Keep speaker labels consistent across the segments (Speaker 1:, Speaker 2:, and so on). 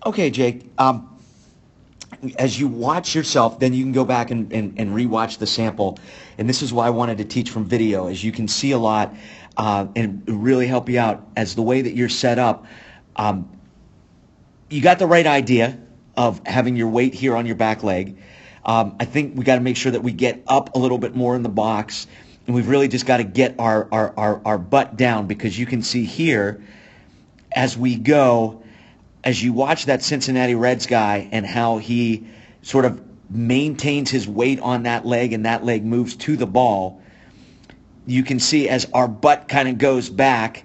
Speaker 1: Okay, Jake. As you watch yourself, then you can go back and rewatch the sample. And this is why I wanted to teach from video, as you can see a lot and really help you out as the way that you're set up. You got the right idea of having your weight here on your back leg. I think we got to make sure that we get up a little bit more in the box, and we've really just got to get our butt down, because you can see here as we go, as you watch that Cincinnati Reds guy and how he sort of maintains his weight on that leg and that leg moves to the ball, you can see as our butt kind of goes back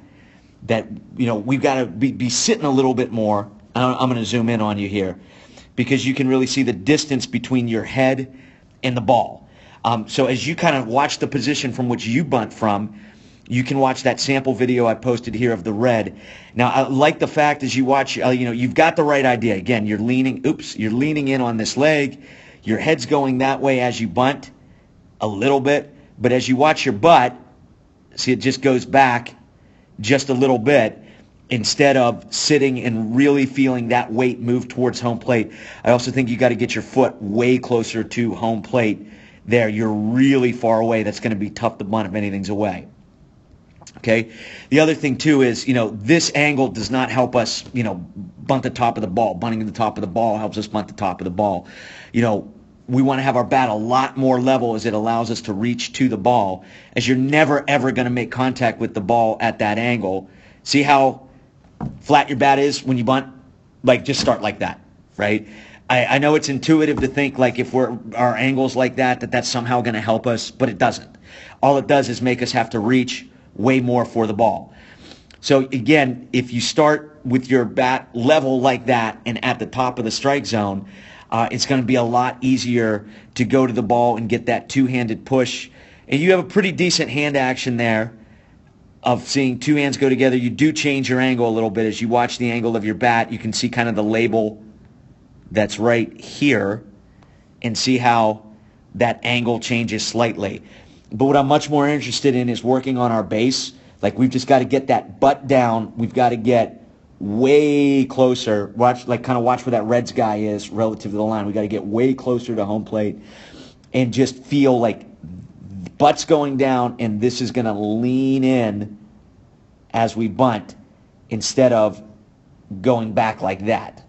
Speaker 1: that, you know, we've got to be sitting a little bit more. I'm going to zoom in on you here, because you can really see the distance between your head and the ball. So as you kind of watch the position from which you bunt from, you can watch that sample video I posted here of the red. Now, I like the fact as you watch, you've got the right idea. Again, you're leaning in on this leg. Your head's going that way as you bunt a little bit. But as you watch your butt, see, it just goes back just a little bit instead of sitting and really feeling that weight move towards home plate. I also think you got to get your foot way closer to home plate there. You're really far away. That's going to be tough to bunt if anything's away. Okay. The other thing too is, this angle does not help us, bunt the top of the ball. Bunting the top of the ball helps us bunt the top of the ball. We want to have our bat a lot more level, as it allows us to reach to the ball, as you're never ever going to make contact with the ball at that angle. See how flat your bat is when you bunt? Like, just start like that, right? I know it's intuitive to think like if our angles like that, that's somehow going to help us, but it doesn't. All it does is make us have to reach way more for the ball. So again, if you start with your bat level like that and at the top of the strike zone, it's going to be a lot easier to go to the ball and get that two-handed push. And you have a pretty decent hand action there of seeing two hands go together. You do change your angle a little bit. As you watch the angle of your bat, you can see kind of the label that's right here and see how that angle changes slightly. But what I'm much more interested in is working on our base. Like, we've just got to get that butt down. We've got to get way closer. Watch where that Reds guy is relative to the line. We've got to get way closer to home plate and just feel like the butt's going down, and this is going to lean in as we bunt instead of going back like that.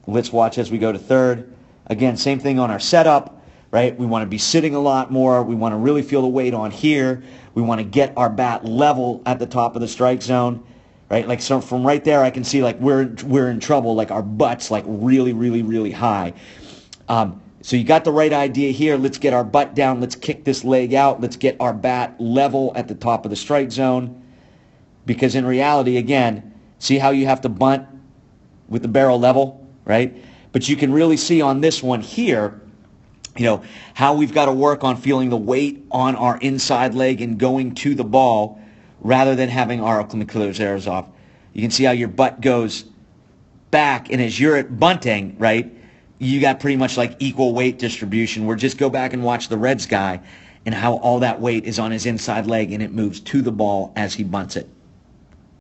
Speaker 1: Let's watch as we go to third. Again, same thing on our setup. Right? We want to be sitting a lot more. We want to really feel the weight on here. We want to get our bat level at the top of the strike zone. Right? Like, so from right there, I can see like we're in trouble. Like, our butt's like really, really, really high. So you got the right idea here. Let's get our butt down. Let's kick this leg out. Let's get our bat level at the top of the strike zone. Because in reality, again, see how you have to bunt with the barrel level, right? But you can really see on this one here, how we've got to work on feeling the weight on our inside leg and going to the ball rather than having our, let me clear those arrows off. You can see how your butt goes back, and as you're at bunting, right, you got pretty much like equal weight distribution, where just go back and watch the Reds guy and how all that weight is on his inside leg and it moves to the ball as he bunts it.